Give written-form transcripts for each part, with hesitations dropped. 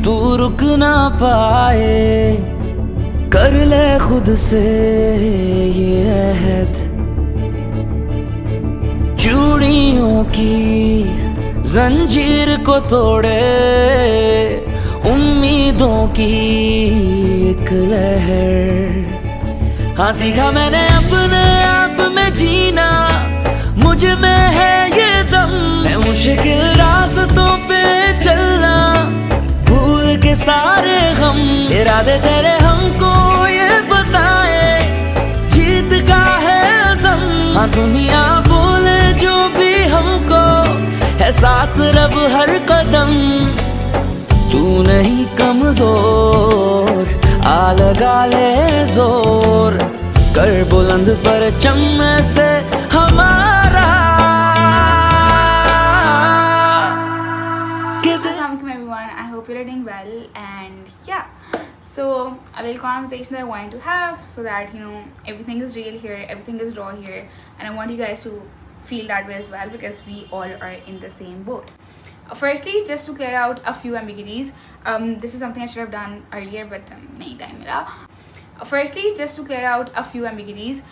तू रुक ना पाए, कर ले खुद से ये अहद, चूड़ियों की जंजीर को तोड़े उम्मीदों की एक लहर। हाँ सीखा मैंने अपने आप में जीना, मुझ में है ये दम, मैं मुश्किल रास्तों पे चलना, भूल के सारे गम। इरादे तेरे हमको ये बताए, जीत का है अज़म। हाँ दुनिया बोले जो भी हमको, है साथ रब हर कदम। तू नहीं कमजोर, आ लगा ले जोर, कर बुलंद परचम से हमारा। Assalamualaikum everyone, I hope you're doing well, and yeah, so a little conversation that I wanted to have so that everything is real here, everything is raw here, and I want you guys to feel that way as well because we all are in the same boat. Firstly, just to clear out a few ambiguities, this is something I should have done earlier but nahi time mila. Firstly, just to clear out a few ambiguities,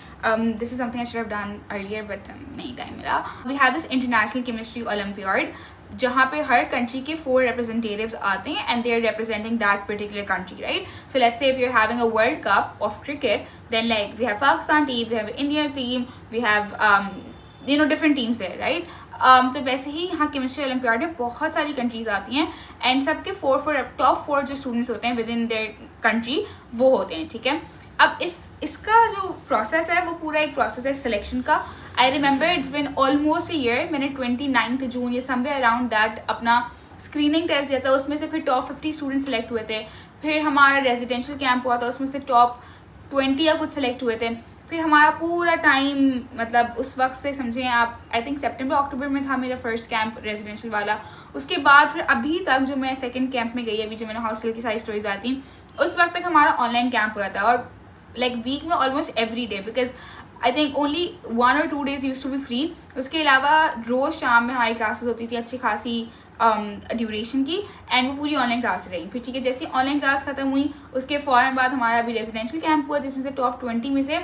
this is something I should have done earlier but nahi time mila. We have this International Chemistry Olympiad जहाँ पे हर country के 4 representatives आते हैं and they are representing that particular country, right? So let's say if you're having a World Cup of cricket, then like we have Pakistan team, we have Indian team, we have different teams there, right? तो वैसे ही यहाँ chemistry olympiad में बहुत सारी countries आती हैं and सबके top 4 जो स्टूडेंट्स होते हैं विद इन देयर कंट्री वो होते हैं, ठीक है। अब इसका जो प्रोसेस है वो पूरा एक प्रोसेस है सिलेक्शन का। I remember it's been almost a year, मैंने 29 जून या समवेयर अराउंड दैट अपना स्क्रीनिंग टेस्ट दिया था, उसमें से फिर टॉप 50 स्टूडेंट सेलेक्ट हुए थे। फिर हमारा रेजिडेंशियल कैंप हुआ था, उसमें से टॉप 20 या कुछ सेलेक्ट हुए थे। फिर हमारा पूरा टाइम मतलब उस वक्त से समझें आप, आई थिंक सितंबर अक्टूबर में था मेरा फर्स्ट कैंप रेजिडेंशियल वाला। उसके बाद फिर अभी तक जो मैं सेकंड कैंप में गई, अभी जो मैंने हॉस्टल की सारी स्टोरीज आती, उस वक्त तक हमारा ऑनलाइन कैंप हुआ था और लाइक वीक में almost every day, because I think only 1 or 2 days used to be free. उसके अलावा रोज़ शाम में हमारी क्लासेस होती थी अच्छी खासी ड्यूरेशन की एंड वो पूरी ऑनलाइन क्लास रही। फिर ठीक है, जैसे ऑनलाइन क्लास खत्म हुई उसके फ़ौरन बाद हमारा अभी रेजिडेंशियल कैंप हुआ जिसमें से टॉप 20 में से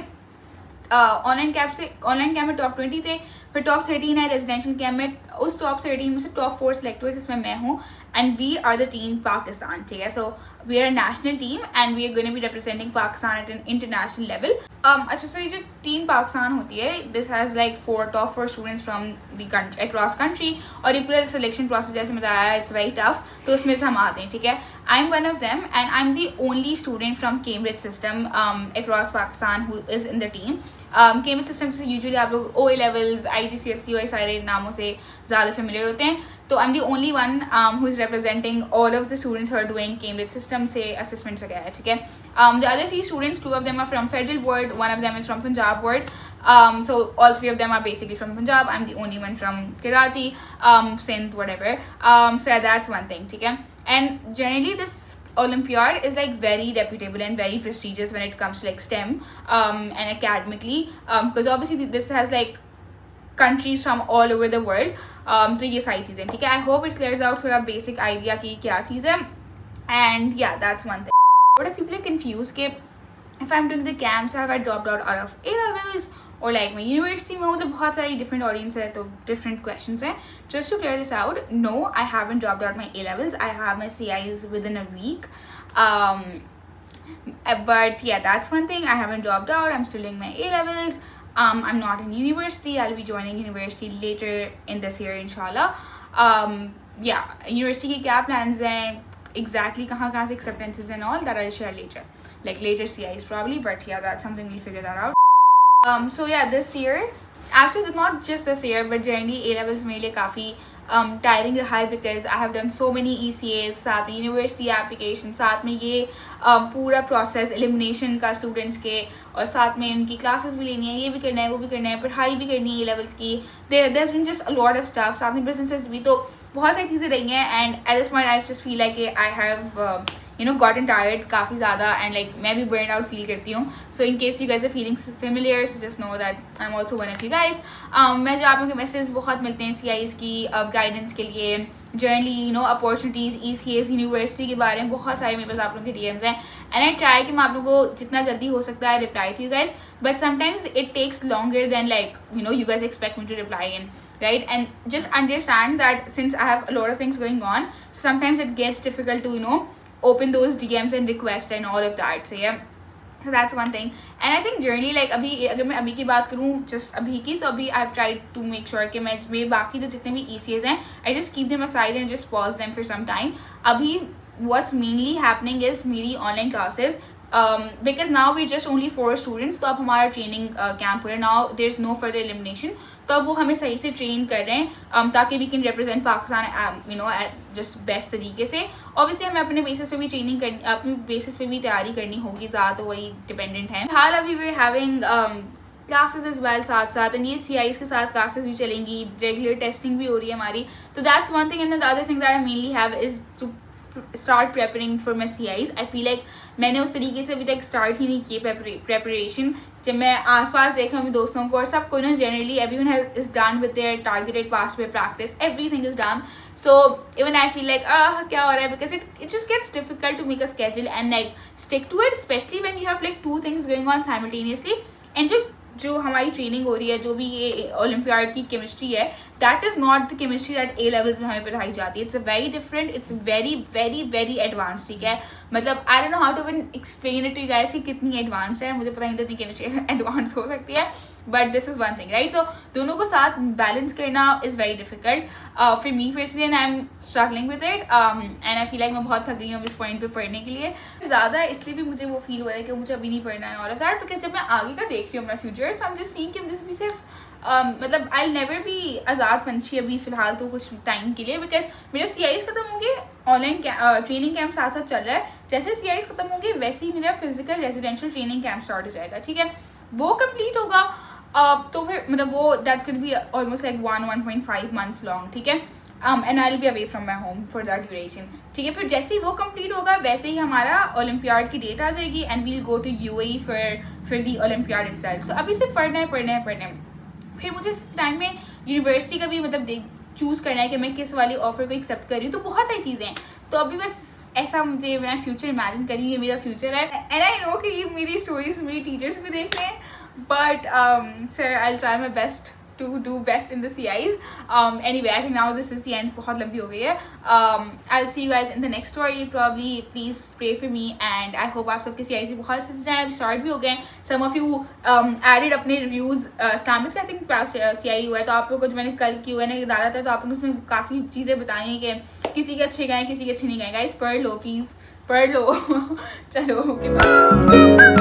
ऑनलाइन कैंप में टॉप 20 थे, फिर टॉप 13 है रेजिडेंशियल कैंप में। उस टॉप 13 में से टॉप 4 सेलेक्ट हुए जिसमें मैं हूँ and we are the team Pakistan, ठीक है। So we are a national team and we are going to be representing Pakistan at an international level. अच्छा, सो ये जो टीम पाकिस्तान होती है this has like top 4 students from the country across country, और ये पूरा सिलेक्शन प्रोसेस जैसे बताया इट्स वेरी टफ, तो उसमें से हम आते हैं, ठीक है। I am one of them and I am the only student from Cambridge system across Pakistan who is in the team. Cambridge system से यूजुअली आप लोग OA लेवल्स, IGCSE और सारे नामों से ज़्यादा फेमिलियर होते हैं, तो I am the only one who is representing all of the students who are doing Cambridge system से असेसमेंट्स वगैरह है, ठीक है। The other 3 students, 2 of them are from Federal Board, 1 of them is from Punjab Board, so all 3 of them are basically from Punjab. I'm the only one from Karachi, Sindh, whatever. So yeah, that's one thing, ठीक है। And generally this Olympiad is like very reputable and very prestigious when it comes to like STEM and academically, because obviously this has like countries from all over the world, तो ये सारी चीज़ें, ठीक है। I hope it clears out थोड़ा basic idea की क्या चीज़ है, and yeah, that's one thing. A lot of people are confused कि if I'm doing the camps, have I dropped out of A levels or like my university में, मतलब बहुत सारी different audience है तो different questions हैं। Just to clear this out, no, I haven't dropped out my A levels. I have my CIs within a week, but yeah, that's one thing. I haven't dropped out. I'm still doing my A levels. I'm not in university. I'll be joining university later in this year, inshallah. Yeah, university के क्या plans हैं, exactly कहाँ से acceptances and all that I'll share later, like later CIs probably, but yeah, that's something we'll figure that out. So yeah, this year, actually not just this year, but generally A levels मेरे लिए काफ़ी tiring रहा है because I have done so many ECAs, साथ में university application, साथ में ये पूरा प्रोसेस एलिमिनेशन का स्टूडेंट्स के, और साथ में उनकी क्लासेस भी लेनी है, ये भी करना है, वो भी करना है, पढ़ाई भी करनी है A levels की, there has been just a lot of stuff, साथ में बिजनेसेस भी, तो बहुत सारी चीज़ें रही हैं। And at this point I just feel like I have gotten tired काफ़ी ज़्यादा एंड लाइक मैं भी बर्न आउट फील करती हूँ. So in case you guys are feeling familiar, so just know that I am also one of you guys. मैं जो आप लोगों के मैसेज बहुत मिलते हैं CIs की गाइडेंस के लिए, जनरली अपॉर्चुनिटीज़ ECS यूनिवर्सिटी के बारे में बहुत सारे मेरे पास आप लोगों के DMs हैं एंड आई ट्राई कि मैं आप लोगों को जितना जल्दी हो सकता है reply to you guys, but sometimes it takes longer than like you guys expect me to reply in, right? And just understand that since I have a lot of things going on, sometimes it gets difficult to open those DMs and request and all of that. So yeah, so that's one thing. And I think generally like अभी अगर मैं अभी की बात करूँ just अभी की, so अभी I've tried to make sure कि मैं बाकी जो जितने भी ECS हैं I just keep them aside and just pause them for some time. अभी what's mainly happening is मेरी online classes, because now we just only 4 students, तो अब हमारा ट्रेनिंग कैंप हो रहा है. Now there is no further elimination, तो अब वो हमें सही से ट्रेन कर रहे हैं ताकि we can represent Pakistan just best तरीके से. ऑब्वियसली हमें अपने बेसिस पे भी ट्रेनिंग करनी, अपनी बेसिस पे भी तैयारी करनी होगी, ज़्यादा तो वही डिपेंडेंट है. हाल अभी we are having classes as well साथ साथ, एंड ये CIs के साथ क्लासेस भी चलेंगी, रेगुलर टेस्टिंग भी हो रही है हमारी. तो that's one thing. And the other thing that I mainly have is to start preparing for my CIs. I feel like मैंने उस तरीके से अभी तक स्टार्ट ही नहीं की प्रेपरेशन. जब मैं आसपास देख रहा हूँ अपने दोस्तों को और सबको generally everyone is done with their targeted past पे practice, everything is done. So even I feel like क्या हो रहा है, because it just gets difficult to make a schedule and like stick to it, specially when you have like 2 things going on simultaneously. And जो हमारी training हो रही है, जो भी ये ओलंपियाड की केमिस्ट्री है, that is not the chemistry that A levels में हमें पढ़ाई जाती है. It's very different, it's very very very advance. ठीक है, मतलब I don't know how to even explain it to you guys कि कितनी एडवांस है. मुझे पता नहीं था इतनी केमिस्ट्री एडवांस हो सकती है, but this is one thing, right? So दोनों को साथ बैलेंस करना is very difficult for me personally, and I am struggling with it. And I feel like मैं बहुत थक गई हूँ इस पॉइंट पे पढ़ने के लिए ज़्यादा. इसलिए भी मुझे वो फील हो रहा है कि मुझे अभी नहीं पढ़ना है और दैट, बिकॉज जब मैं आगे का देख रही हूँ अपना फ्यूचर, तो आई एम जस्ट सीइंग कि दिस भी सिर्फ मतलब आई नेवर भी आज़ाद पंछी अभी फ़िलहाल तो कुछ टाइम के लिए, बिकॉज मेरे CIs ख़त्म होंगे, ऑनलाइन ट्रेनिंग कैंप साथ साथ चल रहा है. जैसे CIs ख़त्म होंगे वैसे ही मेरा physical residential training camp start हो जाएगा. ठीक है, वो कंप्लीट होगा तो फिर मतलब वो that's going to be almost like 1.5 months long. ठीक है, and I will be away from my home for that duration. ठीक है, फिर जैसे ही वो कंप्लीट होगा वैसे ही हमारा ओलंपियाड की डेट आ जाएगी and we'll go to UAE for the olympiad itself. So अभी सिर्फ पढ़ना है. फिर मुझे इस टाइम में यूनिवर्सिटी का भी मतलब चूज़ करना है कि मैं किस वाली ऑफर को एक्सेप्ट कर रही हूँ. तो बहुत सारी चीज़ें हैं, तो अभी बस ऐसा मुझे मैं फ्यूचर इमेजिन कर रही हूँ, ये मेरा फ्यूचर है. एंड आई नो कि ये मेरी स्टोरीज मेरी टीचर्स भी देख रहे हैं, but sir I will try my best to do best in the CIs. Anyway, I think now this is the end. बहुत लंबी हो गई है. I'll see you guys in the next story. Probably please pray for me and I hope आप सबके CIs बहुत अच्छे से जाएँ. स्टार्ट भी हो गए. Some of you added अपने reviews. स्टैमिट का I think CI हुआ है, तो आप लोगों को जो मैंने कल Q&A डाला था, तो आपने उसमें काफ़ी चीज़ें बताई हैं कि किसी के अच्छे गए, किसी के अच्छे नहीं गए. गाइस पढ़ लो प्लीज़, पढ़ लो. चलो ओके बाय.